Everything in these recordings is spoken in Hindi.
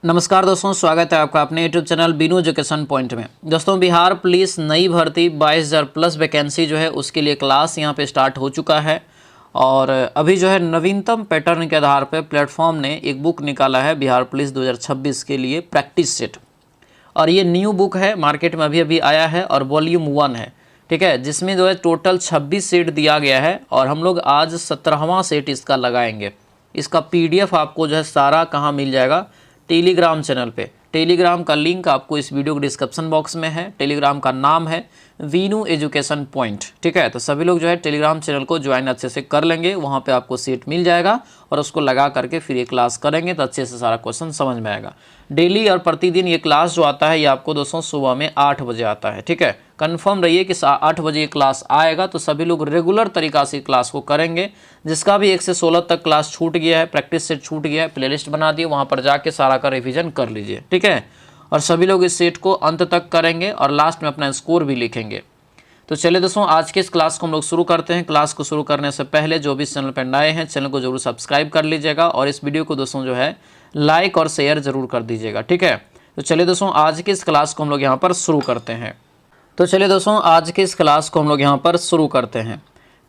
नमस्कार दोस्तों, स्वागत है आपका अपने YouTube channel Binu education point में। दोस्तों, बिहार पुलिस नई भर्ती 22,000 प्लस वैकेंसी जो है उसके लिए क्लास यहां पे स्टार्ट हो चुका है। और अभी जो है नवीनतम पैटर्न के आधार पर प्लेटफॉर्म ने एक बुक निकाला है बिहार पुलिस 2026 के लिए प्रैक्टिस सेट। और ये न्यू बुक है, मार्केट में अभी अभी आया है और वॉल्यूम 1 है, ठीक है, जिसमें जो है टोटल 26 सेट दिया गया है और हम लोग आज 17वां सेट इसका लगाएंगे। इसका PDF आपको जो है सारा कहाँ मिल जाएगा, टेलीग्राम चैनल पे। टेलीग्राम का लिंक आपको इस वीडियो के डिस्क्रिप्शन बॉक्स में है। टेलीग्राम का नाम है वीनू एजुकेशन पॉइंट, ठीक है। तो सभी लोग जो है टेलीग्राम चैनल को ज्वाइन अच्छे से कर लेंगे, वहाँ पे आपको सीट मिल जाएगा और उसको लगा करके फिर ये क्लास करेंगे तो अच्छे से सारा क्वेश्चन समझ में आएगा। डेली और प्रतिदिन ये क्लास जो आता है ये आपको दोस्तों सुबह में 8 बजे आता है, ठीक है। कंफर्म रहिए कि 8 बजे ये क्लास आएगा तो सभी लोग रेगुलर तरीका से क्लास को करेंगे। जिसका भी 1 से 16 तक क्लास छूट गया है, प्रैक्टिस सेट छूट गया है, प्लेलिस्ट बना दिए, वहाँ पर जाके सारा का रिविजन कर लीजिए, ठीक है। और सभी लोग इस सेट को अंत तक करेंगे और लास्ट में अपना स्कोर भी लिखेंगे। तो चलिए दोस्तों, आज के इस क्लास को हम लोग शुरू करते हैं। क्लास को शुरू करने से पहले जो भी इस चैनल पर नए हैं, चैनल को जरूर सब्सक्राइब कर लीजिएगा और इस वीडियो को दोस्तों जो है लाइक और शेयर जरूर कर दीजिएगा, ठीक है। तो चलिए दोस्तों, आज की इस क्लास को हम लोग यहाँ पर शुरू करते हैं। तो चलिए दोस्तों, आज के इस क्लास को हम लोग यहाँ पर शुरू करते हैं।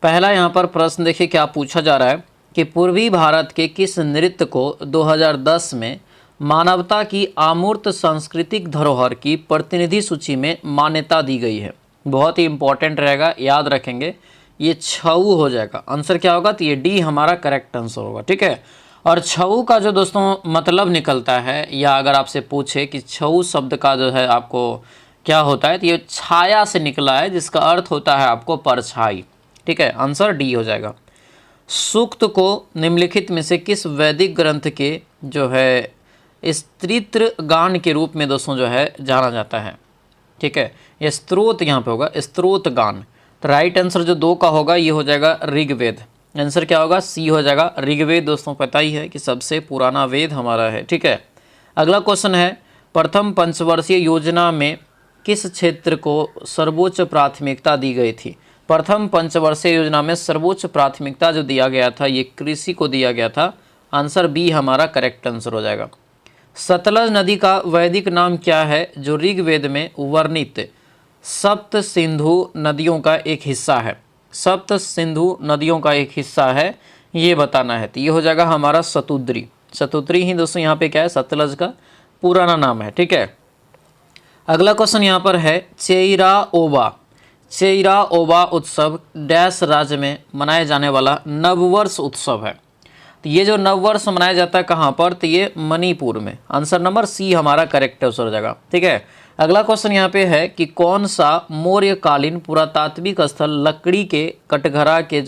पहला यहाँ पर प्रश्न देखिए क्या पूछा जा रहा है कि पूर्वी भारत के किस नृत्य को 2010 में मानवता की अमूर्त सांस्कृतिक धरोहर की प्रतिनिधि सूची में मान्यता दी गई है। बहुत ही इंपॉर्टेंट रहेगा, याद रखेंगे। ये छऊ हो जाएगा, आंसर क्या होगा, तो ये डी हमारा करेक्ट आंसर होगा, ठीक है। और छऊ का जो दोस्तों मतलब निकलता है, या अगर आपसे पूछे कि छऊ शब्द का जो है आपको क्या होता है, तो ये छाया से निकला है, जिसका अर्थ होता है आपको परछाई, ठीक है। आंसर डी हो जाएगा। सूक्त को निम्नलिखित में से किस वैदिक ग्रंथ के जो है स्त्रीत्र गान के रूप में दोस्तों जो है जाना जाता है, ठीक है। ये स्त्रोत यहाँ पे होगा, स्त्रोत गान। तो राइट आंसर जो 2 का होगा ये हो जाएगा ऋग्वेद। आंसर क्या होगा, सी हो जाएगा ऋग्वेद। दोस्तों पता ही है कि सबसे पुराना वेद हमारा है, ठीक है। अगला क्वेश्चन है, प्रथम पंचवर्षीय योजना में किस क्षेत्र को सर्वोच्च प्राथमिकता दी गई थी। प्रथम पंचवर्षीय योजना में सर्वोच्च प्राथमिकता जो दिया गया था ये कृषि को दिया गया था। आंसर बी हमारा करेक्ट आंसर हो जाएगा। सतलज नदी का वैदिक नाम क्या है जो ऋग्वेद में वर्णित सप्त सिंधु नदियों का एक हिस्सा है। सप्त सिंधु नदियों का एक हिस्सा है, ये बताना है। तो ये हो जाएगा हमारा शतुद्री। शतुद्री ही दोस्तों यहाँ पे क्या है, सतलज का पुराना नाम है, ठीक है। अगला क्वेश्चन यहाँ पर है, चेइरा ओबा उत्सव डैश राज्य में मनाए जाने वाला नववर्ष उत्सव है। तो ये जो नववर्ष मनाया जाता है कहाँ पर, तो ये मणिपुर में। आंसर नंबर सी हमारा करेक्ट आंसर हो जाएगा, ठीक है। अगला क्वेश्चन यहाँ पे है कि कौन सा मौर्यकालीन पुरातात्विक स्थल लकड़ी के कटघरा के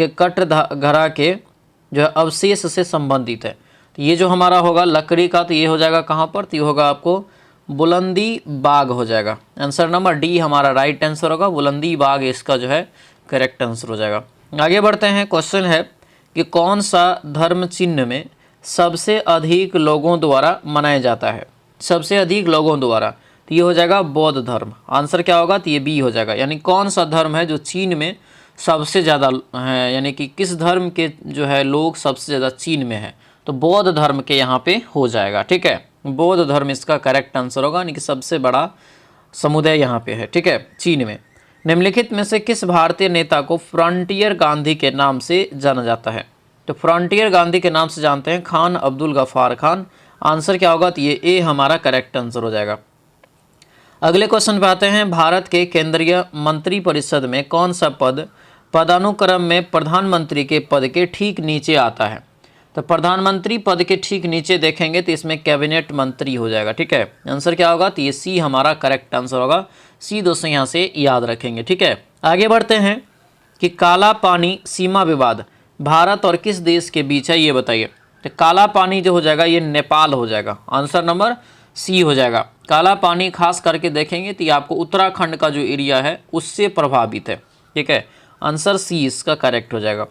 कटघरा के जो अवशेष से संबंधित है। तो ये जो हमारा होगा लकड़ी का, तो ये हो जाएगा कहाँ पर, तो ये होगा आपको बुलंदी बाग हो जाएगा। आंसर नंबर डी हमारा राइट आंसर होगा, बुलंदी बाग इसका जो है करेक्ट आंसर हो जाएगा। आगे बढ़ते हैं। क्वेश्चन है कि कौन सा धर्म चिन्ह में सबसे अधिक लोगों द्वारा मनाया जाता है। सबसे अधिक लोगों द्वारा, तो ये हो जाएगा बौद्ध धर्म। आंसर क्या होगा, तो ये बी हो जाएगा। यानी कौन सा धर्म है जो चीन में सबसे ज़्यादा है, यानी कि किस धर्म के जो है लोग सबसे ज़्यादा चीन में है, तो बौद्ध धर्म के यहाँ पे हो जाएगा, ठीक है। बौद्ध धर्म इसका करेक्ट आंसर होगा, यानी कि सबसे बड़ा समुदाय यहाँ पे है, ठीक है, चीन में। निम्नलिखित में से किस भारतीय नेता को फ्रंटियर गांधी के नाम से जाना जाता है। तो फ्रंटियर गांधी के नाम से जानते हैं खान अब्दुल गफ्फार खान। आंसर क्या होगा, तो ये ए हमारा करेक्ट आंसर हो जाएगा। अगले क्वेश्चन पे आते हैं, भारत के केंद्रीय मंत्रिपरिषद में कौन सा पद पदानुक्रम में प्रधानमंत्री के पद के ठीक नीचे आता है। तो प्रधानमंत्री पद के ठीक नीचे देखेंगे तो इसमें कैबिनेट मंत्री हो जाएगा, ठीक है। आंसर क्या होगा, तो ये सी हमारा करेक्ट आंसर होगा। सी दोस्तों यहाँ से याद रखेंगे, ठीक है। आगे बढ़ते हैं कि काला पानी सीमा विवाद भारत और किस देश के बीच है, ये बताइए। तो काला पानी जो हो जाएगा ये नेपाल हो जाएगा। आंसर नंबर सी हो जाएगा। काला पानी खास करके देखेंगे तो ये आपको उत्तराखंड का जो एरिया है उससे प्रभावित है, ठीक है। आंसर सी इसका करेक्ट हो जाएगा।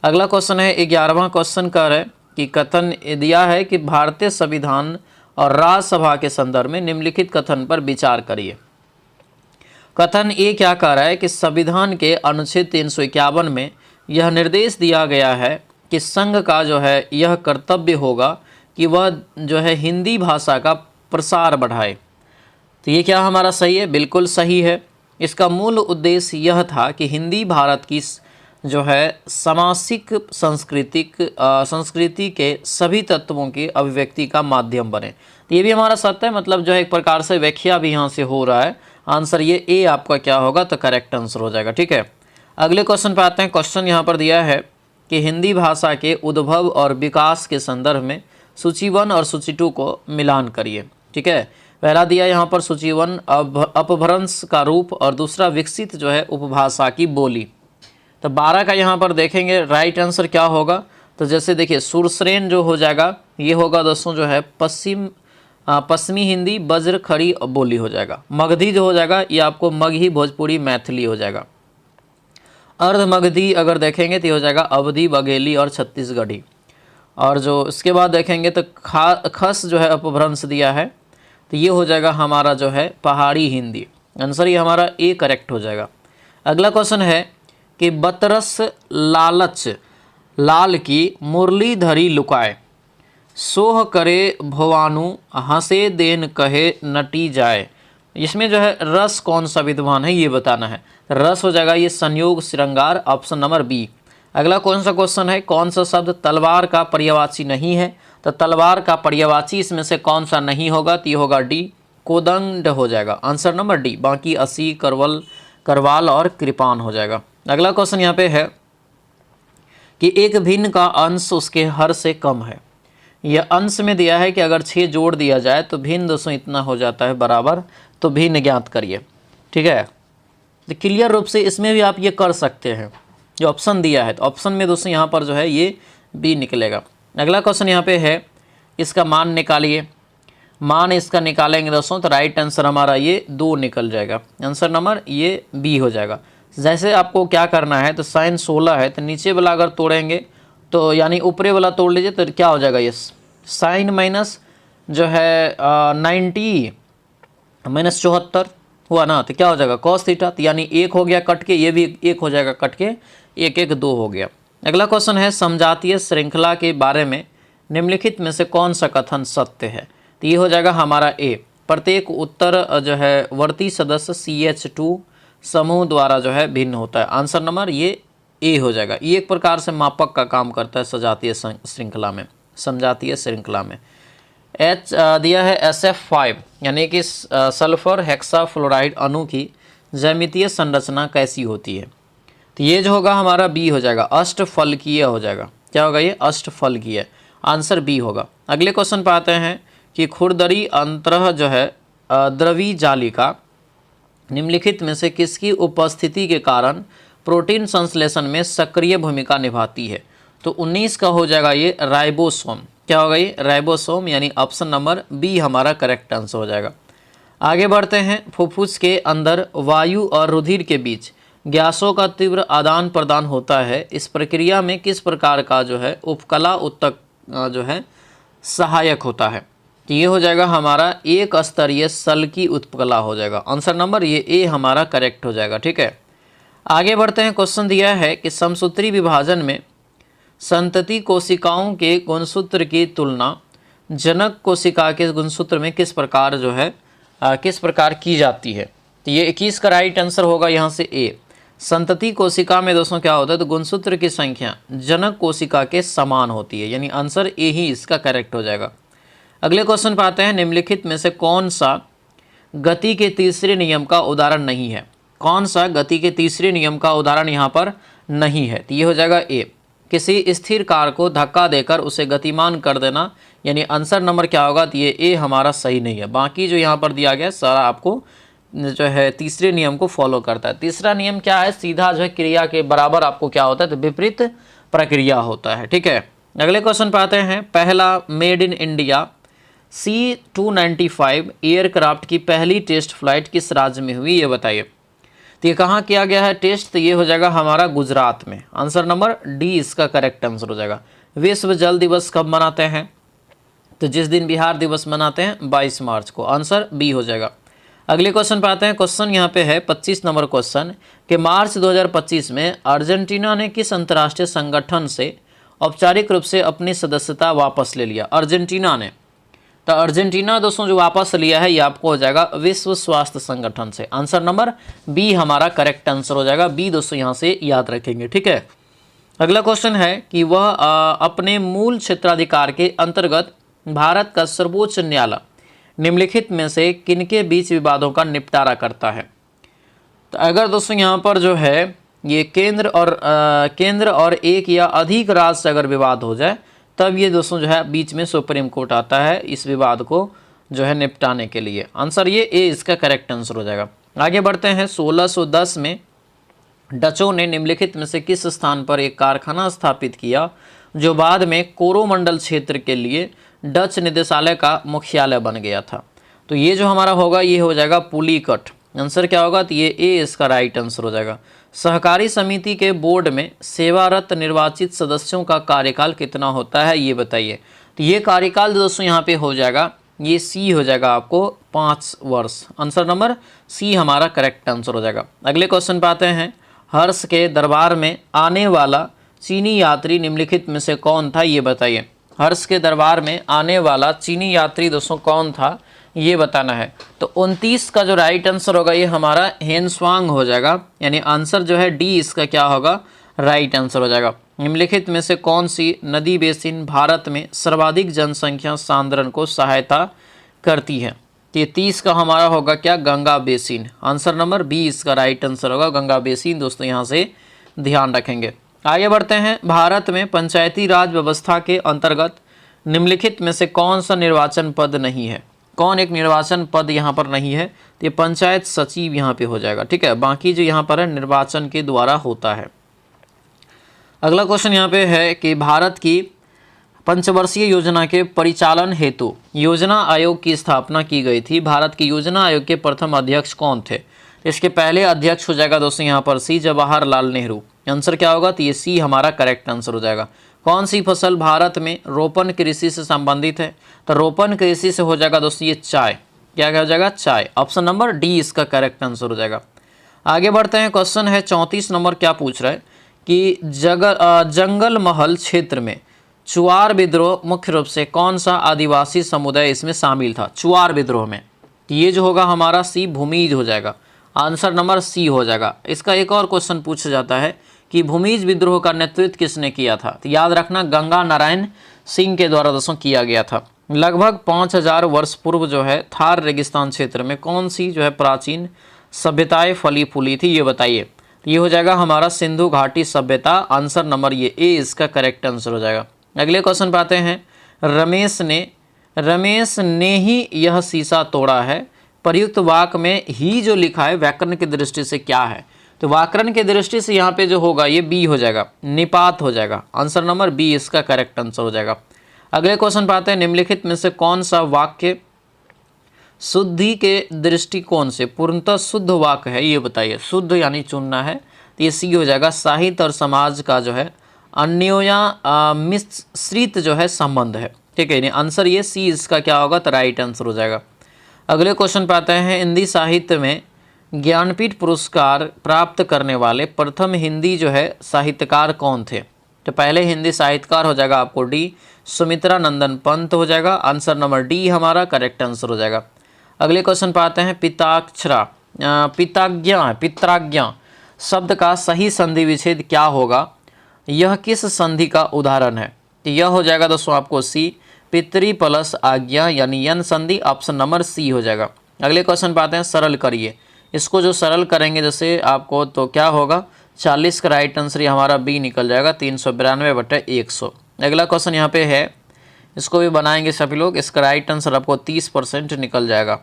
अगला क्वेश्चन है 11वां क्वेश्चन का है कि कथन दिया है कि भारतीय संविधान और राज्यसभा के संदर्भ में निम्नलिखित कथन पर विचार करिए। कथन ए क्या कह रहा है कि संविधान के अनुच्छेद 351 में यह निर्देश दिया गया है कि संघ का जो है यह कर्तव्य होगा कि वह जो है हिंदी भाषा का प्रसार बढ़ाए। तो ये क्या हमारा सही है? बिल्कुल सही है। इसका मूल उद्देश्य यह था कि हिंदी भारत की जो है सामासिक संस्कृति के सभी तत्वों की अभिव्यक्ति का माध्यम बने। तो ये भी हमारा सत्य है, मतलब जो है एक प्रकार से व्याख्या भी यहाँ से हो रहा है। आंसर ये ए आपका क्या होगा? तो करेक्ट आंसर हो जाएगा। ठीक है, अगले क्वेश्चन पे आते हैं। क्वेश्चन यहाँ पर दिया है कि हिंदी भाषा के उद्भव और विकास के संदर्भ में सूची 1 और सूची 2 को मिलान करिए। ठीक है, पहला दिया यहाँ पर सूची 1 अपभ्रंश का रूप और दूसरा विकसित जो है उपभाषा की बोली। तो 12 का यहाँ पर देखेंगे राइट आंसर क्या होगा। तो जैसे देखिए सुरसरेन जो हो जाएगा ये होगा दोस्तों जो है पश्चिमी हिंदी बज्र खड़ी बोली हो जाएगा। मगधी जो हो जाएगा ये आपको मगही भोजपुरी मैथिली हो जाएगा। अर्ध मगधी अगर देखेंगे तो ये हो जाएगा अवधी बघेली और छत्तीसगढ़ी। और जो इसके बाद देखेंगे तो खस जो है अपभ्रंश दिया है तो ये हो जाएगा हमारा जो है पहाड़ी हिंदी। आंसर ये हमारा ए करेक्ट हो जाएगा। अगला क्वेश्चन है कि बतरस लालच लाल की मुरली धरी लुकाए, सोह करे भवानु हंसे देन कहे नटी जाए। इसमें जो है रस कौन सा विद्वान है ये बताना है। रस हो जाएगा ये संयोग श्रृंगार, ऑप्शन नंबर बी। अगला कौन सा क्वेश्चन है, कौन सा शब्द तलवार का पर्यायवाची नहीं है? तो तलवार का पर्यायवाची इसमें से कौन सा नहीं होगा? तो ये होगा डी, कोदंड हो जाएगा। Answer number D. बाकी असी, करवाल और कृपान हो जाएगा। अगला क्वेश्चन यहाँ पे है कि एक भिन्न का अंश उसके हर से कम है। यह अंश में दिया है कि अगर 6 जोड़ दिया जाए तो भिन्न दोस्तों इतना हो जाता है बराबर, तो भिन्न ज्ञात करिए। ठीक है, तो क्लियर रूप से इसमें भी आप ये कर सकते हैं। जो ऑप्शन दिया है तो ऑप्शन में दोस्तों यहाँ पर जो है ये बी निकलेगा। अगला क्वेश्चन यहाँ पे है इसका मान निकालिए। मान इसका निकालेंगे दोस्तों तो राइट आंसर हमारा ये 2 निकल जाएगा। आंसर नंबर ये बी हो जाएगा। जैसे आपको क्या करना है तो साइन 16 है तो नीचे वाला अगर तोड़ेंगे तो यानी ऊपरे वाला तोड़ लीजिए तो क्या हो जाएगा? ये साइन माइनस जो है 90 माइनस 74 हुआ ना, तो क्या हो जाएगा? Cos theta. तो यानी 1 हो गया कट के, ये भी 1 हो जाएगा कट के, 1 1 2 हो गया। अगला क्वेश्चन है समजातीय श्रृंखला के बारे में निम्नलिखित में से कौन सा कथन सत्य है? तो ये हो जाएगा हमारा ए, प्रत्येक उत्तर जो है वर्ती सदस्य CH2 समूह द्वारा जो है भिन्न होता है। आंसर नंबर ये ए हो जाएगा। ये एक प्रकार से मापक का काम करता है सजातीय श्रृंखला में, समजातीय श्रृंखला में। एच दिया है SF5 यानी कि सल्फर हेक्साफ्लोराइड अणु की ज्यामितीय संरचना कैसी होती है? तो ये जो होगा हमारा बी हो जाएगा, अष्टफलकीय हो जाएगा। क्या होगा ये? अष्टफलकीय। आंसर बी होगा। अगले क्वेश्चन पे आते हैं कि खुरदरी अंतरह जो है द्रवी जालिका निम्नलिखित में से किसकी उपस्थिति के कारण प्रोटीन संश्लेषण में सक्रिय भूमिका निभाती है? तो 19 का हो जाएगा ये राइबोसोम। क्या होगा ये? राइबोसोम, यानी ऑप्शन नंबर बी हमारा करेक्ट आंसर हो जाएगा। आगे बढ़ते हैं। फुफ्फुस के अंदर वायु और रुधिर के बीच गैसों का तीव्र आदान प्रदान होता है। इस प्रक्रिया में किस प्रकार का जो है उपकला उत्तक जो है सहायक होता है? तो ये हो जाएगा हमारा एक स्तरीय सल्की उत्पकला हो जाएगा। आंसर नंबर ये ए हमारा करेक्ट हो जाएगा। ठीक है, आगे बढ़ते हैं। क्वेश्चन दिया है कि समसूत्री विभाजन में संतति कोशिकाओं के गुणसूत्र की तुलना जनक कोशिका के गुणसूत्र में किस प्रकार जो है किस प्रकार की जाती है? तो ये 21 का राइट आंसर होगा यहाँ से ए। संतति कोशिका में दोस्तों क्या होता है? तो गुणसूत्र की संख्या जनक कोशिका के समान होती है, यानी आंसर ए ही इसका करेक्ट हो जाएगा। अगले क्वेश्चन पर आते हैं। निम्नलिखित में से कौन सा गति के तीसरे नियम का उदाहरण नहीं है? कौन सा गति के तीसरे नियम का उदाहरण यहाँ पर नहीं है? तो ये हो जाएगा ए, किसी स्थिर कार को धक्का देकर उसे गतिमान कर देना, यानी आंसर नंबर क्या होगा? तो ये ए हमारा सही नहीं है। बाकी जो यहाँ पर दिया गया सारा आपको जो है तीसरे नियम को फॉलो करता है। तीसरा नियम क्या है? सीधा जो है क्रिया के बराबर आपको क्या होता है? तो विपरीत प्रक्रिया होता है। ठीक है, अगले क्वेश्चन पे आते हैं। पहला made in India C-295 aircraft की पहली टेस्ट फ्लाइट किस राज्य में हुई? ये बताइए। तो ये कहाँ किया गया है टेस्ट? तो ये हो जाएगा हमारा गुजरात में। आंसर नंबर डी इसका करेक्ट आंसर हो जाएगा। विश्व जल दिवस कब मनाते हैं? तो जिस दिन बिहार दिवस मनाते हैं 22 मार्च को। आंसर बी हो जाएगा। अगले क्वेश्चन पे आते हैं। क्वेश्चन यहाँ पे है 25 नंबर क्वेश्चन कि मार्च 2025 में अर्जेंटीना ने किस अंतर्राष्ट्रीय संगठन से औपचारिक रूप से अपनी सदस्यता वापस ले लिया? अर्जेंटीना ने। तो अर्जेंटीना दोस्तों जो वापस लिया है ये आपको हो जाएगा विश्व स्वास्थ्य संगठन से। आंसर नंबर बी हमारा करेक्ट आंसर हो जाएगा। बी दोस्तों यहाँ से याद रखेंगे, ठीक है। अगला क्वेश्चन है कि वह अपने मूल क्षेत्राधिकार के अंतर्गत भारत का सर्वोच्च न्यायालय निम्नलिखित में से किनके बीच विवादों का निपटारा करता है? तो अगर दोस्तों यहाँ पर जो है ये केंद्र और एक या अधिक राज्य से अगर विवाद हो जाए तब ये दोस्तों जो है बीच में सुप्रीम कोर्ट आता है इस विवाद को जो है निपटाने के लिए। आंसर ये ए इसका करेक्ट आंसर हो जाएगा। आगे बढ़ते हैं। 1610 में डचों ने निम्नलिखित में से किस स्थान पर एक कारखाना स्थापित किया जो बाद में कोरोमंडल क्षेत्र के लिए डच निदेशालय का मुख्यालय बन गया था? तो ये जो हमारा होगा ये हो जाएगा पुलिकट। आंसर क्या होगा? तो ये ए इसका राइट आंसर हो जाएगा। सहकारी समिति के बोर्ड में सेवारत निर्वाचित सदस्यों का कार्यकाल कितना होता है ये बताइए? तो ये कार्यकाल दोस्तों यहाँ पे हो जाएगा, ये सी हो जाएगा आपको 5 वर्ष। आंसर नंबर सी हमारा करेक्ट आंसर हो जाएगा। अगले क्वेश्चन पे आते हैं। हर्ष के दरबार में आने वाला चीनी यात्री निम्नलिखित में से कौन था ये बताइए? हर्ष के दरबार में आने वाला चीनी यात्री दोस्तों कौन था ये बताना है। तो 29 का जो राइट आंसर होगा ये हमारा हेनस्वांग हो जाएगा, यानी आंसर जो है डी इसका क्या होगा? राइट आंसर हो जाएगा। निम्नलिखित में से कौन सी नदी बेसिन भारत में सर्वाधिक जनसंख्या सांद्रण को सहायता करती है? तो ये 30 का हमारा होगा क्या? Ganga basin. Answer number B इसका राइट आंसर होगा, गंगा बेसिन। दोस्तों यहाँ से ध्यान रखेंगे। आगे बढ़ते हैं। भारत में पंचायती राज व्यवस्था के अंतर्गत निम्नलिखित में से कौन सा निर्वाचन पद नहीं है? कौन एक निर्वाचन पद यहाँ पर नहीं है? तो ये पंचायत सचिव यहाँ पे हो जाएगा, ठीक है। बाकी जो यहाँ पर है निर्वाचन के द्वारा होता है। अगला क्वेश्चन यहाँ पे है कि भारत की पंचवर्षीय योजना के परिचालन हेतु योजना आयोग की स्थापना की गई थी। भारत की योजना आयोग के प्रथम अध्यक्ष कौन थे? इसके पहले अध्यक्ष हो जाएगा दोस्तों यहाँ पर सी जवाहरलाल नेहरू। आंसर क्या होगा? तो ये सी हमारा करेक्ट आंसर हो जाएगा। कौन सी फसल भारत में रोपण कृषि से संबंधित है? तो रोपण कृषि से हो जाएगा दोस्तों ये चाय। क्या हो जाएगा? चाय। ऑप्शन नंबर डी इसका करेक्ट आंसर हो जाएगा। आगे बढ़ते हैं। क्वेश्चन है 34 नंबर। क्या पूछ रहा है कि जंगल महल क्षेत्र में चुआर विद्रोह मुख्य रूप से कौन सा आदिवासी समुदाय इसमें शामिल था? चुआर विद्रोह में तो ये जो होगा हमारा सी भूमिज हो जाएगा। आंसर नंबर सी हो जाएगा। इसका एक और क्वेश्चन पूछा जाता है कि भूमिज विद्रोह का नेतृत्व किसने किया था? तो याद रखना गंगा नारायण सिंह के द्वारा दोस्तों किया गया था। लगभग 5000 वर्ष पूर्व जो है थार रेगिस्तान क्षेत्र में कौन सी जो है प्राचीन सभ्यताएं फली फूली थी ये बताइए? ये हो जाएगा हमारा सिंधु घाटी सभ्यता। आंसर नंबर ये ए इसका करेक्ट आंसर हो जाएगा। अगले क्वेश्चन पे आते हैं। रमेश ने ही यह शीशा तोड़ा है। प्रयुक्त वाक्य में ही जो लिखा है व्याकरण की दृष्टि से क्या है? तो व्याकरण की दृष्टि से यहाँ पे जो होगा ये बी हो जाएगा, निपात हो जाएगा। आंसर नंबर बी इसका करेक्ट आंसर हो जाएगा। अगले क्वेश्चन पे आते हैं। निम्नलिखित में से कौन सा वाक्य शुद्धि के दृष्टिकोण से पूर्णतः शुद्ध वाक्य है ये बताइए? शुद्ध यानी चुनना है, तो ये सी हो जाएगा। साहित्य और समाज का जो है अन्योन्या मिश्रित जो है संबंध है, ठीक है। आंसर ये सी इसका क्या होगा? तो राइट आंसर हो जाएगा। अगले क्वेश्चन पे आते हैं। हिंदी साहित्य में ज्ञानपीठ पुरस्कार प्राप्त करने वाले प्रथम हिंदी जो है साहित्यकार कौन थे? तो पहले हिंदी साहित्यकार हो जाएगा आपको डी सुमित्रा नंदन पंत हो जाएगा। आंसर नंबर डी हमारा करेक्ट आंसर हो जाएगा। अगले क्वेश्चन पे आते हैं। पित्राज्ञा शब्द का सही संधि विच्छेद क्या होगा? यह किस संधि का उदाहरण है? तो यह हो जाएगा दोस्तों आपको सी पितृ प्लस आज्ञा यानी यन संधि। ऑप्शन नंबर सी हो जाएगा। अगले क्वेश्चन पे आते हैं। सरल करिए। इसको जो सरल करेंगे जैसे आपको तो क्या होगा? 40 का राइट आंसर ये हमारा बी निकल जाएगा 392/100। अगला क्वेश्चन यहाँ पे है, इसको भी बनाएंगे सभी लोग। इसका राइट आंसर आपको 30% निकल जाएगा।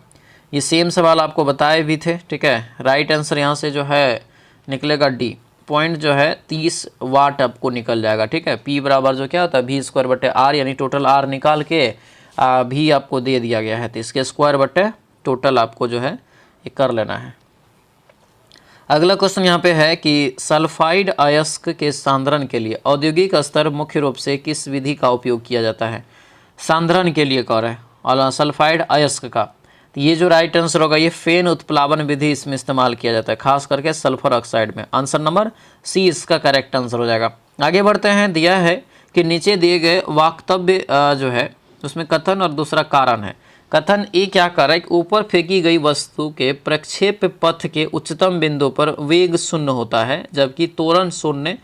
ये सेम सवाल आपको बताए भी थे, ठीक है। राइट आंसर यहाँ से जो है निकलेगा डी। पॉइंट जो है 30 वाट आपको निकल जाएगा, ठीक है। पी बराबर जो क्या होता है V²/R यानी टोटल R निकाल के भी आपको दे दिया गया है, तो इसके स्क्वायर/टोटल आपको जो है ये कर लेना है। अगला क्वेश्चन यहाँ पे है कि सल्फाइड अयस्क के सांद्रण के लिए औद्योगिक स्तर मुख्य रूप से किस विधि का उपयोग किया जाता है? सांद्रण के लिए कह रहा है और सल्फाइड अयस्क का, तो ये जो राइट आंसर होगा ये फेन उत्प्लावन विधि इसमें इस्तेमाल किया जाता है, खास करके सल्फर ऑक्साइड में। आंसर नंबर सी इसका करेक्ट आंसर हो जाएगा। आगे बढ़ते हैं। दिया है कि नीचे दिए गए वक्तव्य जो है उसमें कथन और दूसरा कारण है। कथन ए क्या कर रहा है कि ऊपर फेंकी गई वस्तु के प्रक्षेप पथ के उच्चतम बिंदु पर वेग शून्य होता है, जबकि त्वरण शून्य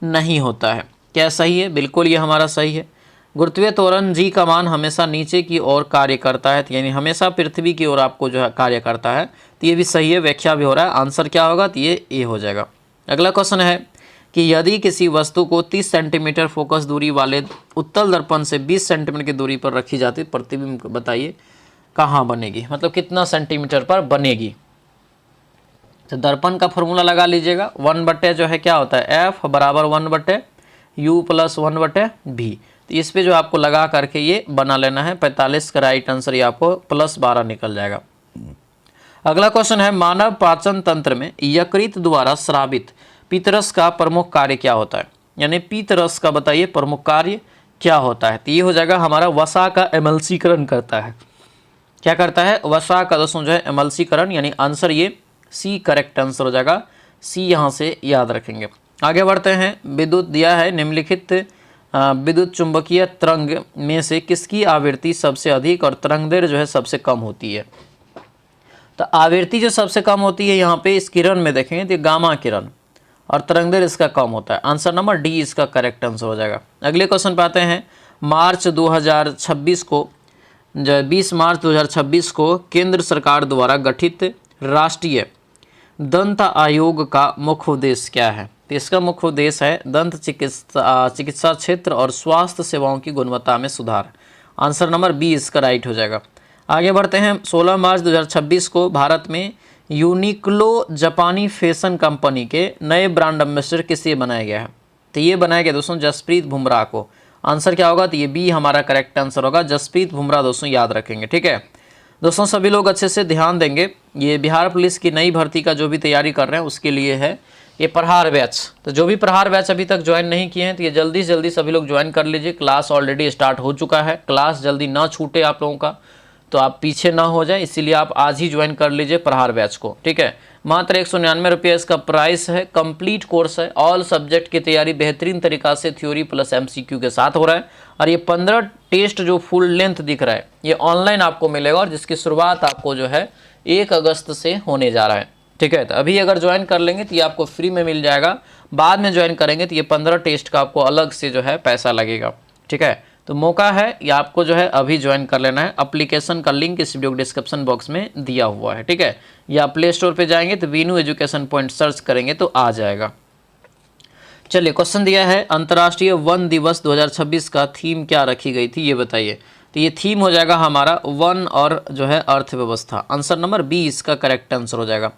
नहीं होता है। क्या सही है? बिल्कुल ये हमारा सही है। गुरुत्वीय त्वरण जी का मान हमेशा नीचे की ओर कार्य करता है, यानी हमेशा पृथ्वी की ओर आपको जो है कार्य करता है। तो ये भी सही है, व्याख्या भी हो रहा है। आंसर क्या होगा? तो ये ए हो जाएगा। अगला क्वेश्चन है कि यदि किसी वस्तु को 30 सेंटीमीटर फोकस दूरी वाले उत्तल दर्पण से 20 सेंटीमीटर की दूरी पर रखी जाती, प्रतिबिंब बताइए कहाँ बनेगी, मतलब कितना सेंटीमीटर पर बनेगी। तो दर्पण का फॉर्मूला लगा लीजिएगा, 1/, जो है क्या होता है, एफ बराबर 1/u प्लस 1/v। तो इस पे जो आपको लगा करके ये बना लेना है। 45 का राइट आंसर ये आपको +12 निकल जाएगा। अगला क्वेश्चन है, मानव पाचन तंत्र में यकृत द्वारा स्रावित पीतरस का प्रमुख कार्य क्या होता है, यानी पीतरस का बताइए प्रमुख कार्य क्या होता है। तो ये हो जाएगा हमारा वसा का एमल्सीकरण करता है। क्या करता है? वसा का दोस्तों जो है एमल्सीकरण, यानी आंसर ये सी करेक्ट आंसर हो जाएगा। सी यहाँ से याद रखेंगे। आगे बढ़ते हैं। विद्युत दिया है, निम्नलिखित विद्युत चुंबकीय तरंग में से किसकी आवृत्ति सबसे अधिक और तरंगदैर्घ्य जो है सबसे कम होती है। तो आवृत्ति जो सबसे कम होती है यहाँ पे इस किरण में देखेंगे तो गामा किरण, और तरंगदैर्घ्य इसका कम होता है। आंसर नंबर डी इसका करेक्ट आंसर हो जाएगा। अगले क्वेश्चन पे आते हैं। 20 मार्च 2026 को केंद्र सरकार द्वारा गठित राष्ट्रीय दंत आयोग का मुख्य उद्देश्य क्या है। तो इसका मुख्य उद्देश्य है दंत चिकित्सा क्षेत्र और स्वास्थ्य सेवाओं की गुणवत्ता में सुधार। आंसर नंबर बी इसका राइट हो जाएगा। आगे बढ़ते हैं। 16 मार्च 2026 को भारत में यूनिक्लो जापानी फैशन कंपनी के नए ब्रांड एम्बेसडर किसे बनाया गया है। तो ये बनाया गया दोस्तों जसप्रीत बुमराह को। आंसर क्या होगा? तो ये बी हमारा करेक्ट आंसर होगा, जसप्रीत बुमराह दोस्तों याद रखेंगे। ठीक है दोस्तों, सभी लोग अच्छे से ध्यान देंगे। ये बिहार पुलिस की नई भर्ती का जो भी तैयारी कर रहे हैं उसके लिए है ये प्रहार बैच। तो जो भी प्रहार बैच अभी तक ज्वाइन नहीं किए हैं तो ये जल्दी से जल्दी सभी लोग ज्वाइन कर लीजिए। क्लास ऑलरेडी स्टार्ट हो चुका है, क्लास जल्दी ना छूटे आप लोगों का, तो आप पीछे ना हो जाए, इसीलिए आप आज ही ज्वाइन कर लीजिए प्रहार बैच को। ठीक है, मात्र 199 रुपये इसका प्राइस है। कंप्लीट कोर्स है, ऑल सब्जेक्ट की तैयारी बेहतरीन तरीका से थ्योरी प्लस MCQ के साथ हो रहा है। और ये 15 टेस्ट जो फुल लेंथ दिख रहा है ये ऑनलाइन आपको मिलेगा, और जिसकी शुरुआत आपको जो है 1 अगस्त से होने जा रहा है। ठीक है, तो अभी अगर ज्वाइन कर लेंगे तो ये आपको फ्री में मिल जाएगा, बाद में ज्वाइन करेंगे तो ये 15 टेस्ट का आपको अलग से जो है पैसा लगेगा। ठीक है, तो मौका है ये आपको जो है अभी ज्वाइन कर लेना है। एप्लीकेशन का लिंक इस वीडियो के डिस्क्रिप्शन बॉक्स में दिया हुआ है। ठीक है, या प्ले स्टोर पे जाएंगे तो वीनू एजुकेशन पॉइंट सर्च करेंगे तो आ जाएगा। चलिए, क्वेश्चन दिया है, अंतर्राष्ट्रीय वन दिवस 2026 का थीम क्या रखी गई थी, ये बताइए। तो ये थीम हो जाएगा हमारा वन और जो है अर्थव्यवस्था। आंसर नंबर बी इसका करेक्ट आंसर हो जाएगा।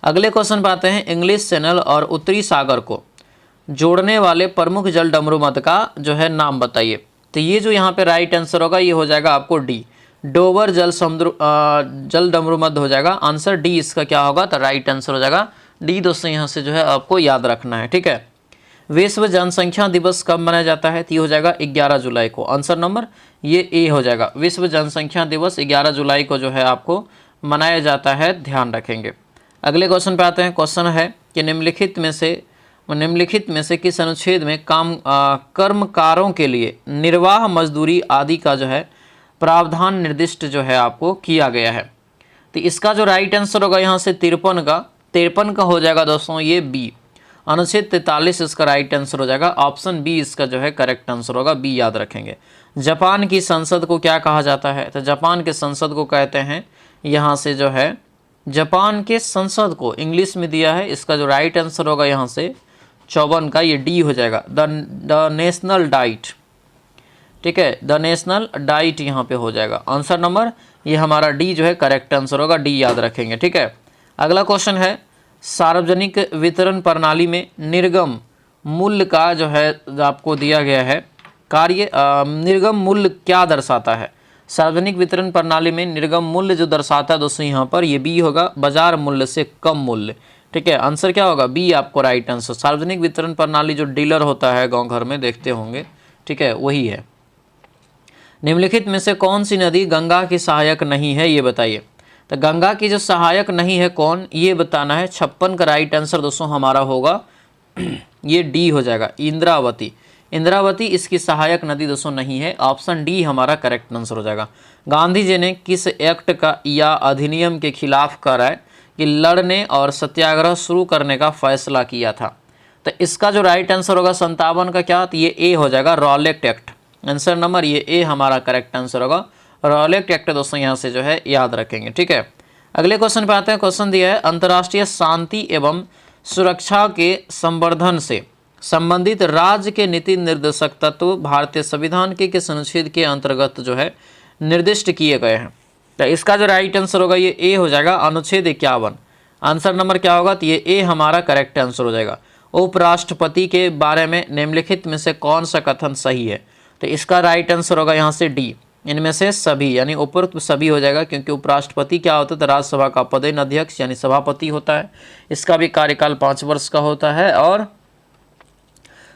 अगले क्वेश्चन पे आते हैं। इंग्लिश चैनल और उत्तरी सागर को जोड़ने वाले प्रमुख जल डमरूमध्य का जो है नाम बताइए। तो ये जो यहाँ पे राइट आंसर होगा ये हो जाएगा आपको डी, डोवर जल डमरूमध्य हो जाएगा। आंसर डी इसका क्या होगा? तो राइट आंसर हो जाएगा डी। दोस्तों यहाँ से जो है आपको याद रखना है। ठीक है, विश्व जनसंख्या दिवस कब मनाया जाता है? तो ये हो जाएगा 11 जुलाई को। आंसर नंबर ये ए हो जाएगा। विश्व जनसंख्या दिवस 11 जुलाई को जो है आपको मनाया जाता है, ध्यान रखेंगे। अगले क्वेश्चन पे आते हैं। क्वेश्चन है कि निम्नलिखित में से किस अनुच्छेद में कर्मकारों के लिए निर्वाह मजदूरी आदि का जो है प्रावधान निर्दिष्ट जो है आपको किया गया है। तो इसका जो राइट आंसर होगा यहाँ से 53 का हो जाएगा दोस्तों ये बी, अनुच्छेद 43 इसका राइट आंसर हो जाएगा। ऑप्शन बी इसका जो है करेक्ट आंसर होगा, बी याद रखेंगे। जापान की संसद को क्या कहा जाता है? तो जापान के संसद को कहते हैं यहाँ से जो है, जापान के संसद को इंग्लिश में दिया है, इसका जो राइट आंसर होगा यहाँ से 54 का ये डी हो जाएगा, द नेशनल डाइट। ठीक है, द नेशनल डाइट यहाँ पे हो जाएगा। आंसर नंबर ये हमारा डी जो है करेक्ट आंसर होगा, डी याद रखेंगे। ठीक है, अगला क्वेश्चन है, सार्वजनिक वितरण प्रणाली में निर्गम मूल्य का जो है आपको दिया गया है कार्य, निर्गम मूल्य क्या दर्शाता है? सार्वजनिक वितरण प्रणाली में निर्गम मूल्य जो दर्शाता है दोस्तों यहाँ पर ये बी होगा, बाजार मूल्य से कम मूल्य। ठीक है, आंसर क्या होगा? बी आपको राइट आंसर। सार्वजनिक वितरण प्रणाली जो डीलर होता है गांव घर में देखते होंगे, ठीक है, वही है। निम्नलिखित में से कौन सी नदी गंगा की सहायक नहीं है, ये बताइए। तो गंगा की जो सहायक नहीं है कौन, ये बताना है। 56 का राइट आंसर दोस्तों हमारा होगा ये डी हो जाएगा, इंद्रावती। इंद्रावती इसकी सहायक नदी दोस्तों नहीं है। ऑप्शन डी हमारा करेक्ट आंसर हो जाएगा। गांधी जी ने किस एक्ट का या अधिनियम के खिलाफ करार कि लड़ने और सत्याग्रह शुरू करने का फैसला किया था? तो इसका जो राइट आंसर होगा 57 का क्या, तो ये ए हो जाएगा, रॉलेट एक्ट। आंसर नंबर ये ए हमारा करेक्ट आंसर होगा। रॉलेट एक्ट दोस्तों यहाँ से जो है याद रखेंगे, ठीक है। अगले क्वेश्चन पे आते हैं। क्वेश्चन दिया है अंतर्राष्ट्रीय शांति एवं सुरक्षा के संवर्धन से संबंधित राज्य के नीति निर्देशक तत्व भारतीय संविधान के किस अनुच्छेद के अंतर्गत जो है निर्दिष्ट किए गए हैं? तो इसका जो राइट आंसर होगा ये ए हो जाएगा, अनुच्छेद 51। आंसर नंबर क्या होगा, तो ये ए हमारा करेक्ट आंसर हो जाएगा। उपराष्ट्रपति के बारे में निम्नलिखित में से कौन सा कथन सही है? तो इसका राइट आंसर होगा यहाँ से डी, इनमें से सभी, यानी उपरोक्त सभी हो जाएगा, क्योंकि उपराष्ट्रपति क्या होता है, तो राज्यसभा का पदेन अध्यक्ष यानी सभापति होता है। इसका भी कार्यकाल 5 वर्ष का होता है और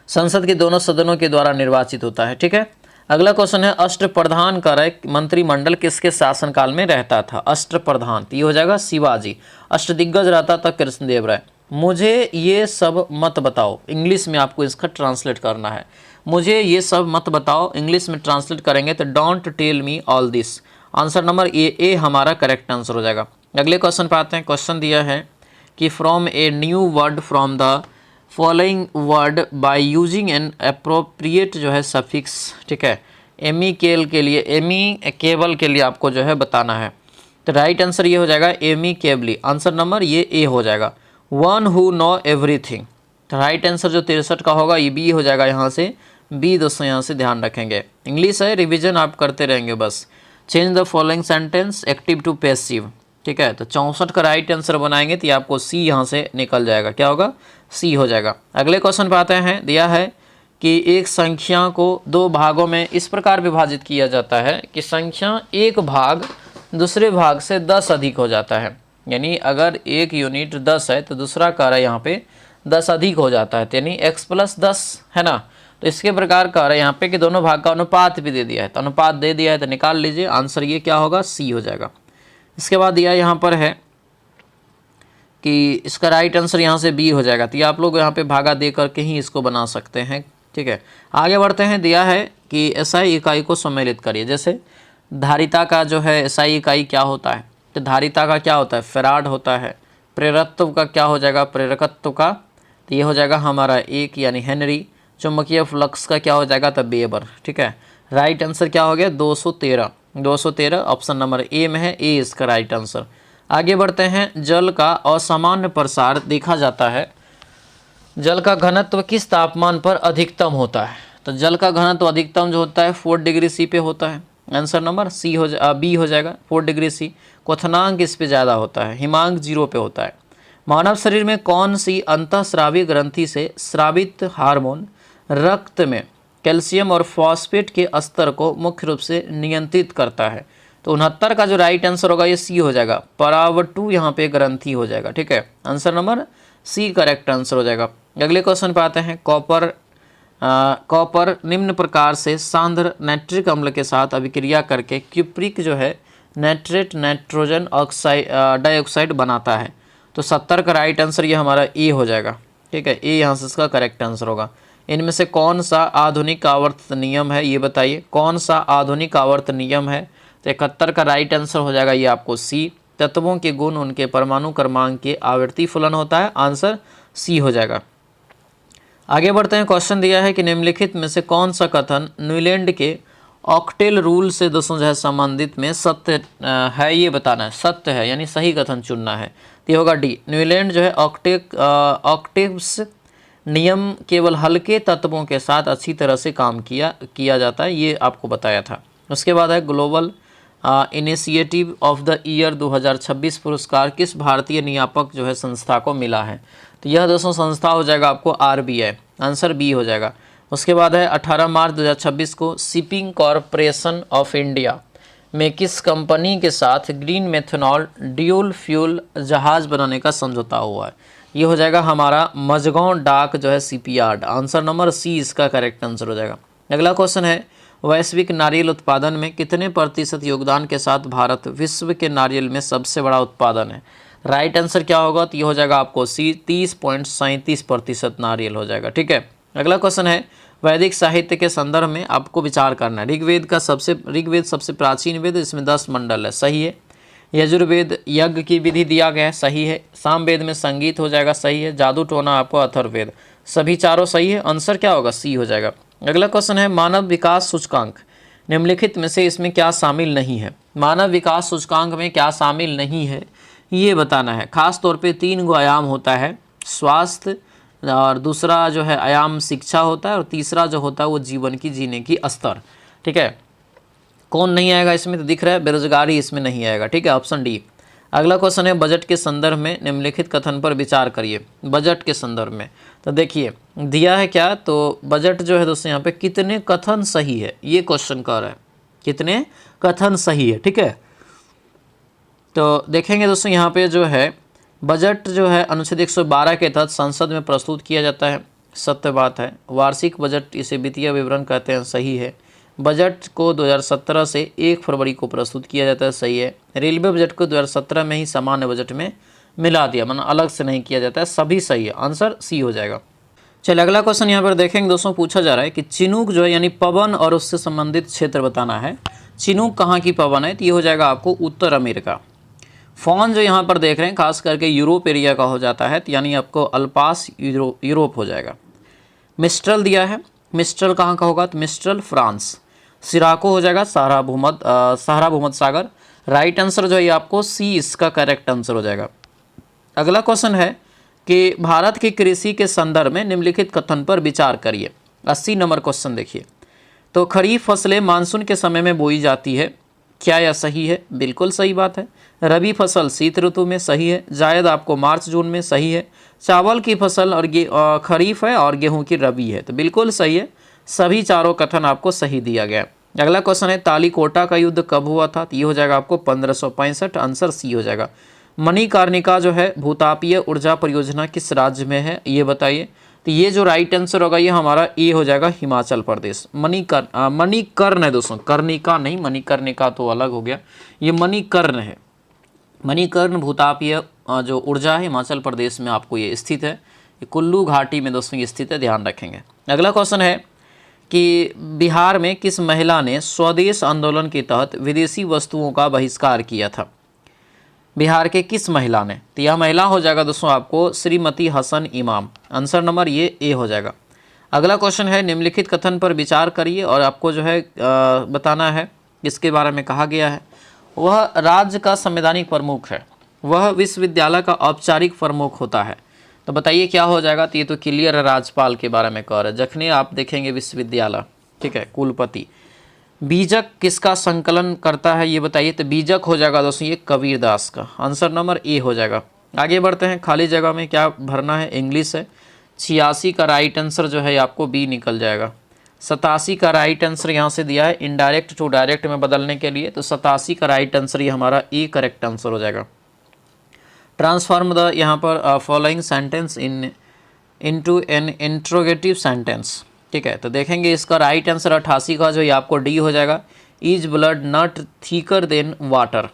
संसद के दोनों सदनों के द्वारा निर्वाचित होता है, ठीक है। अगला क्वेश्चन है अष्टप्रधान का मंत्रिमंडल किसके शासनकाल में रहता था? अष्टप्रधान, तो ये हो जाएगा शिवाजी। अष्टदिग्गज रहता था कृष्णदेव राय। मुझे ये सब मत बताओ, इंग्लिश में आपको इसका ट्रांसलेट करना है। मुझे ये सब मत बताओ, इंग्लिश में ट्रांसलेट करेंगे तो don't tell me all this. Answer number A हमारा करेक्ट आंसर हो जाएगा। अगले क्वेश्चन पे आते हैं। क्वेश्चन दिया है कि from a new word from the following word by using an appropriate जो है सफिक्स, ठीक है। एमिकेल के लिए, एमिकेबल के लिए आपको जो है बताना है। तो राइट आंसर ये हो जाएगा एमिकेबली। आंसर नंबर ये ए हो जाएगा। वन हु नो एवरीथिंग, तो राइट आंसर जो 63 का होगा ये बी हो जाएगा। यहाँ से बी दोस्तों यहाँ से ध्यान रखेंगे। इंग्लिश है, रिवीजन आप करते रहेंगे बस। Change the following sentence active to passive, ठीक है। तो 64 का राइट आंसर बनाएंगे तो ये आपको सी यहाँ से निकल जाएगा। क्या होगा, सी हो जाएगा। अगले क्वेश्चन पे आते हैं। दिया है कि एक संख्या को 2 भागों में इस प्रकार विभाजित किया जाता है कि संख्या एक भाग दूसरे भाग से 10 अधिक हो जाता है। यानी अगर एक यूनिट 10 है तो दूसरा कार्य यहाँ पे 10 अधिक हो जाता है, यानी x+10 है ना। तो इसके प्रकार कार्य यहाँ पे कि दोनों भाग का अनुपात भी दे दिया है, तो अनुपात दे दिया है तो निकाल लीजिए। आंसर ये क्या होगा, सी हो जाएगा। इसके बाद दिया यहाँ पर है कि इसका राइट आंसर यहाँ से बी हो जाएगा। तो ये आप लोग यहाँ पे भागा दे करके ही इसको बना सकते हैं, ठीक है। आगे बढ़ते हैं। दिया है कि एसआई इकाई को सम्मिलित करिए। जैसे धारिता का जो है एसआई इकाई क्या होता है, तो धारिता का क्या होता है, फैराड होता है। प्रेरकत्व का क्या हो जाएगा, प्रेरकत्व का, तो ये हो जाएगा हमारा 1 यानी हेनरी। चुंबकीय फ्लक्स का क्या हो जाएगा, तो वेबर, ठीक है। राइट आंसर क्या हो गया, 213 ऑप्शन नंबर ए में है, ए इसका राइट आंसर। आगे बढ़ते हैं। जल का असामान्य प्रसार देखा जाता है। जल का घनत्व किस तापमान पर अधिकतम होता है? तो जल का घनत्व अधिकतम जो होता है 4 डिग्री सी पे होता है। आंसर नंबर बी हो जाएगा, 4 डिग्री सी। क्वथनांक इस पे ज़्यादा होता है, हिमांक 0 पे होता है। मानव शरीर में कौन सी अंतःस्रावी ग्रंथि से स्रावित हार्मोन रक्त में कैल्शियम और फॉस्फेट के स्तर को मुख्य रूप से नियंत्रित करता है? तो 69 का जो राइट आंसर होगा ये सी हो जाएगा। पराव2 यहाँ पे ग्रंथि हो जाएगा, ठीक है। Answer number C correct answer हो जाएगा। अगले क्वेश्चन पे आते हैं। कॉपर निम्न प्रकार से सांद्र नाइट्रिक अम्ल के साथ अभिक्रिया करके क्यूप्रिक जो है नाइट्रेट नाइट्रोजन डाइऑक्साइड बनाता है। तो 70 का राइट आंसर ये हमारा ए हो जाएगा, ठीक है। ए यहाँ से इसका करेक्ट आंसर होगा। इनमें से कौन सा आधुनिक आवर्त नियम है, ये बताइए कौन सा आधुनिक आवर्त नियम है? तो 71 का राइट आंसर हो जाएगा ये आपको सी। तत्वों के गुण उनके परमाणु क्रमांक के आवर्ती फलन होता है। आंसर सी हो जाएगा। आगे बढ़ते हैं। क्वेश्चन दिया है कि निम्नलिखित में से कौन सा कथन न्यूलैंड के ऑक्टेल रूल से दोस्तों जो है संबंधित में सत्य है, ये बताना है। सत्य है यानी सही कथन चुनना है। तो ये होगा डी। न्यूलैंड जो है ऑक्टेव्स नियम केवल हल्के तत्वों के साथ अच्छी तरह से काम किया जाता है, ये आपको बताया था। उसके बाद है global initiative of the year 2026 पुरस्कार किस भारतीय नियामक जो है संस्था को मिला है? तो यह दोस्तों संस्था हो जाएगा आपको RBI। आंसर बी हो जाएगा। उसके बाद है 18 मार्च 2026 को शिपिंग कॉरपोरेशन ऑफ इंडिया में किस कंपनी के साथ ग्रीन मेथनॉल ड्यूल फ्यूल जहाज बनाने का समझौता हुआ है? ये हो जाएगा हमारा मझगांव डाक जो है शिपयार्ड। आंसर नंबर सी इसका करेक्ट आंसर हो जाएगा। अगला क्वेश्चन है वैश्विक नारियल उत्पादन में कितने प्रतिशत योगदान के साथ भारत विश्व के नारियल में सबसे बड़ा उत्पादन है? राइट आंसर क्या होगा, तो ये हो जाएगा आपको सी 30.37% नारियल हो जाएगा, ठीक है। अगला क्वेश्चन है वैदिक साहित्य के संदर्भ में आपको विचार करना है। ऋग्वेद सबसे प्राचीन वेद, इसमें 10 मंडल है, सही है। यजुर्वेद यज्ञ की विधि दिया गया है, सही है। सामवेद में संगीत हो जाएगा, सही है। जादू टोना आपको अथर्ववेद, सभी चारों सही है। आंसर क्या होगा? सी हो जाएगा। अगला क्वेश्चन है मानव विकास सूचकांक निम्नलिखित में से इसमें क्या शामिल नहीं है? मानव विकास सूचकांक में क्या शामिल नहीं है ये बताना है। खास तौर पे 3 आयाम होता है, स्वास्थ्य, और दूसरा जो है आयाम शिक्षा होता है, और तीसरा जो होता है वो जीवन की जीने की स्तर। ठीक है, कौन नहीं आएगा इसमें? तो दिख रहा है बेरोजगारी इसमें नहीं आएगा। ठीक है, ऑप्शन डी। अगला क्वेश्चन है बजट के संदर्भ में निम्नलिखित कथन पर विचार करिए। बजट के संदर्भ में तो देखिए दिया है क्या, तो बजट जो है दोस्तों यहाँ पे कितने कथन सही है ये क्वेश्चन कर रहा है, कितने कथन सही है। ठीक है, तो देखेंगे दोस्तों यहाँ पे जो है बजट जो है अनुच्छेद 112 के तहत संसद में प्रस्तुत किया जाता है, सत्य बात है। वार्षिक बजट इसे वित्तीय विवरण कहते हैं, सही है। बजट को 2017 से 1 फरवरी को प्रस्तुत किया जाता है, सही है। रेलवे बजट को 2017 में ही सामान्य बजट में मिला दिया, मतलब अलग से नहीं किया जाता है, सभी सही है। आंसर सी हो जाएगा। चलिए अगला क्वेश्चन यहाँ पर देखेंगे दोस्तों, पूछा जा रहा है कि चिनूक जो है यानी पवन और उससे संबंधित क्षेत्र बताना है। चिनूक कहाँ की पवन है? तो ये हो जाएगा आपको उत्तर अमेरिका। फॉन जो यहाँ पर देख रहे हैं खास करके यूरोप एरिया का हो जाता है, तो यानी आपको अल्पास यूरोप हो जाएगा। मिस्ट्रल दिया है, मिस्ट्रल कहाँ का होगा? तो मिस्ट्रल फ्रांस। सिराको हो जाएगा सहारा भूमध्य सागर। राइट आंसर जो है आपको सी इसका करेक्ट आंसर हो जाएगा। अगला क्वेश्चन है कि भारत की कृषि के संदर्भ में निम्नलिखित कथन पर विचार करिए। 80 नंबर क्वेश्चन देखिए। तो खरीफ फसलें मानसून के समय में बोई जाती है, क्या यह सही है? बिल्कुल सही बात है। रबी फसल शीत ऋतु में, सही है। जायद आपको मार्च जून में, सही है। चावल की फसल और खरीफ है और गेहूं की रबी है, तो बिल्कुल सही है। सभी चारों कथन आपको सही दिया गया। अगला क्वेश्चन है तालीकोटा का युद्ध कब हुआ था? तो ये हो जाएगा आपको 1565। आंसर सी हो जाएगा। मणिकर्णिका जो है भूतापीय ऊर्जा परियोजना किस राज्य में है ये बताइए। तो ये जो राइट आंसर होगा ये हमारा ए हो जाएगा, हिमाचल प्रदेश। मणिकर्ण है दोस्तों, कर्णिका नहीं, मणिकर्णिका तो अलग हो गया, ये मणिकर्ण है। मणिकर्ण भूतापीय जो ऊर्जा है हिमाचल प्रदेश में आपको ये स्थित है, ये कुल्लू घाटी में दोस्तों ये स्थित है, ध्यान रखेंगे। अगला क्वेश्चन है कि बिहार में किस महिला ने स्वदेश आंदोलन के तहत विदेशी वस्तुओं का बहिष्कार किया था? बिहार के किस महिला ने? तो यह महिला हो जाएगा दोस्तों आपको श्रीमती हसन इमाम। आंसर नंबर ये ए हो जाएगा। अगला क्वेश्चन है निम्नलिखित कथन पर विचार करिए और आपको जो है बताना है इसके बारे में कहा गया है। वह राज्य का संवैधानिक प्रमुख है, वह विश्वविद्यालय का औपचारिक प्रमुख होता है। तो बताइए क्या हो जाएगा? तो ये तो क्लियर है, राज्यपाल के बारे में कह रहे हैं। जखने आप देखेंगे विश्वविद्यालय, ठीक है, कुलपति। बीजक किसका संकलन करता है ये बताइए। तो बीजक हो जाएगा दोस्तों ये कबीर दास का। आंसर नंबर ए हो जाएगा। आगे बढ़ते हैं, खाली जगह में क्या भरना है? इंग्लिश है। 86 का राइट आंसर जो है आपको बी निकल जाएगा। 87 का राइट आंसर यहाँ से दिया है इनडायरेक्ट टू डायरेक्ट में बदलने के लिए, तो 87 का राइट आंसर ये हमारा ए करेक्ट आंसर हो जाएगा। ट्रांसफॉर्म द यहाँ पर following sentence into an interrogative sentence. ठीक है, तो देखेंगे इसका राइट आंसर 88 का जो ये आपको डी हो जाएगा। Is blood not thicker than water.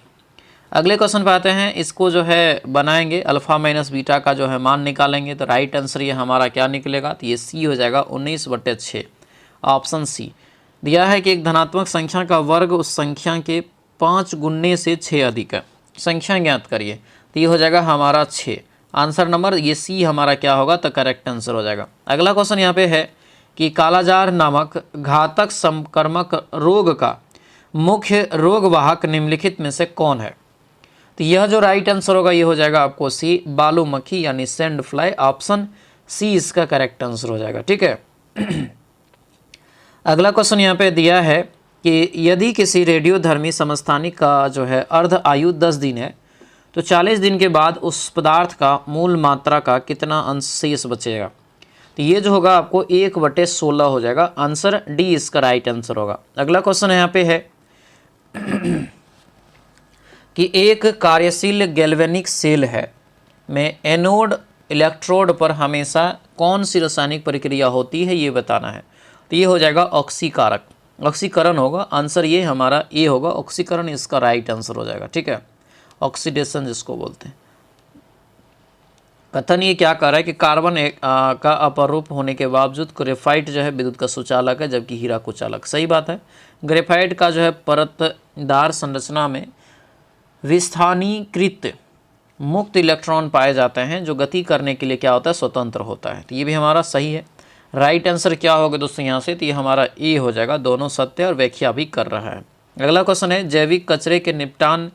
अगले क्वेश्चन पे आते हैं, इसको जो है बनाएंगे अल्फा माइनस बीटा का जो है मान निकालेंगे। तो राइट आंसर ये हमारा क्या निकलेगा? तो ये सी हो जाएगा 19/6। ऑप्शन सी दिया है कि एक धनात्मक संख्या का वर्ग उस संख्या के 5 गुने से 6 अधिक है। संख्या ज्ञात करिए, तो ये हो जाएगा हमारा 6। आंसर नंबर ये सी हमारा क्या होगा? तो करेक्ट आंसर हो जाएगा। अगला क्वेश्चन यहाँ पे है कि कालाजार नामक घातक संक्रमक रोग का मुख्य रोगवाहक निम्नलिखित में से कौन है? तो यह जो राइट आंसर होगा ये हो जाएगा आपको सी, बालू मक्खी यानी सैंड फ्लाई। ऑप्शन सी इसका करेक्ट आंसर हो जाएगा। ठीक है, अगला क्वेश्चन यहाँ पे दिया है कि यदि किसी रेडियोधर्मी समस्थानिक का जो है अर्ध आयु 10 दिन है तो 40 दिन के बाद उस पदार्थ का मूल मात्रा का कितना अंश शेष बचेगा? तो ये जो होगा आपको 1/16 हो जाएगा। आंसर डी इसका राइट आंसर होगा। अगला क्वेश्चन यहाँ पे है कि एक कार्यशील गैल्वेनिक सेल है में एनोड इलेक्ट्रोड पर हमेशा कौन सी रासायनिक प्रक्रिया होती है ये बताना है। तो ये हो जाएगा ऑक्सीकारक, ऑक्सीकरण होगा। आंसर ये हमारा ए होगा, ऑक्सीकरण इसका राइट आंसर हो जाएगा। ठीक है, ऑक्सीडेशन जिसको बोलते हैं। कथन ये क्या कर रहा है कि कार्बन का अपरूप होने के बावजूद ग्रेफाइट जो है विद्युत का सुचालक है, जबकि हीरा कुचालक। सही बात है। ग्रेफाइट का जो है परतदार संरचना में विस्थानीकृत मुक्त इलेक्ट्रॉन पाए जाते हैं, जो गति करने के लिए क्या होता है, स्वतंत्र होता है। तो ये भी हमारा सही है। राइट आंसर क्या होगा दोस्तों यहाँ से, तो ये हमारा ए हो जाएगा। दोनों सत्य और व्याख्या भी कर रहा है। अगला क्वेश्चन है, जैविक कचरे के निपटान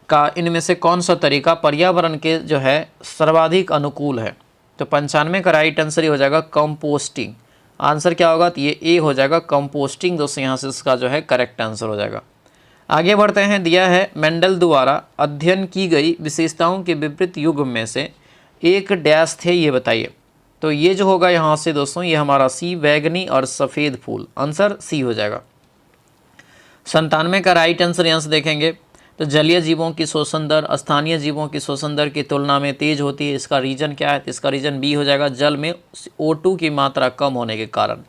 का इनमें से कौन सा तरीका पर्यावरण के जो है सर्वाधिक अनुकूल है। तो 95 का राइट आंसर ये हो जाएगा कंपोस्टिंग। आंसर क्या होगा, तो ये ए हो जाएगा कंपोस्टिंग। दोस्तों यहाँ से इसका जो है करेक्ट आंसर हो जाएगा। आगे बढ़ते हैं। दिया है, मेंडल द्वारा अध्ययन की गई विशेषताओं के विपरीत युग्म में से एक डैश थे, ये बताइए। तो ये जो होगा यहाँ से दोस्तों, ये हमारा सी, बैगनी और सफ़ेद फूल। आंसर सी हो जाएगा। 97 का राइट आंसर यहाँ से देखेंगे तो जलीय जीवों की शोषण दर स्थानीय जीवों की शोषण दर की तुलना में तेज होती है। इसका रीजन क्या है, तो इसका रीजन बी हो जाएगा, जल में O2 की मात्रा कम होने के कारण।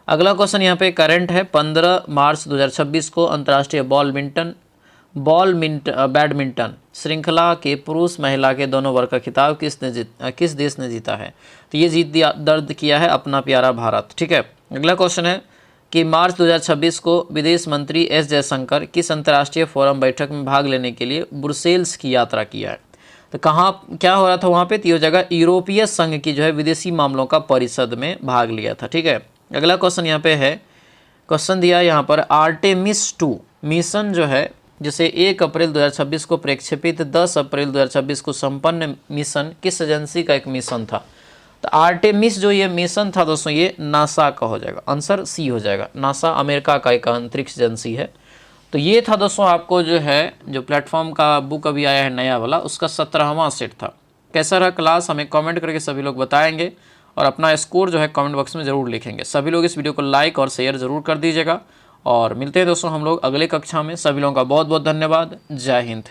अगला क्वेश्चन यहाँ पे करंट है। 15 मार्च 2026 को अंतर्राष्ट्रीय बैडमिंटन श्रृंखला के पुरुष महिला के दोनों वर्ग का खिताब किस देश ने जीता है। तो ये दर्ज किया है अपना प्यारा भारत। ठीक है। अगला क्वेश्चन है कि मार्च 2026 को विदेश मंत्री एस जयशंकर किस अंतर्राष्ट्रीय फोरम बैठक में भाग लेने के लिए ब्रुसेल्स की यात्रा किया है। तो कहाँ क्या हो रहा था वहाँ पे, तो ये जगह यूरोपीय संघ की जो है विदेशी मामलों का परिषद में भाग लिया था। ठीक है। अगला क्वेश्चन यहाँ पे है, क्वेश्चन दिया यहाँ पर, आर्टेमिस 2 मिशन जो है जिसे 1 अप्रैल 2026 को प्रक्षेपित 10 अप्रैल 2026 को संपन्न मिशन किस एजेंसी का एक मिशन था। तो आर्टेमिस जो ये मिशन था दोस्तों, ये नासा का हो जाएगा। आंसर सी हो जाएगा। नासा अमेरिका का एक अंतरिक्ष एजेंसी है। तो ये था दोस्तों आपको जो है जो प्लेटफॉर्म का बुक अभी आया है नया वाला, उसका 17वां सेट था। कैसा रहा क्लास, हमें कमेंट करके सभी लोग बताएंगे और अपना स्कोर जो है कमेंट बॉक्स में ज़रूर लिखेंगे। सभी लोग इस वीडियो को लाइक और शेयर ज़रूर कर दीजिएगा और मिलते हैं दोस्तों हम लोग अगले कक्षा में। सभी लोगों का बहुत बहुत धन्यवाद। जय हिंद।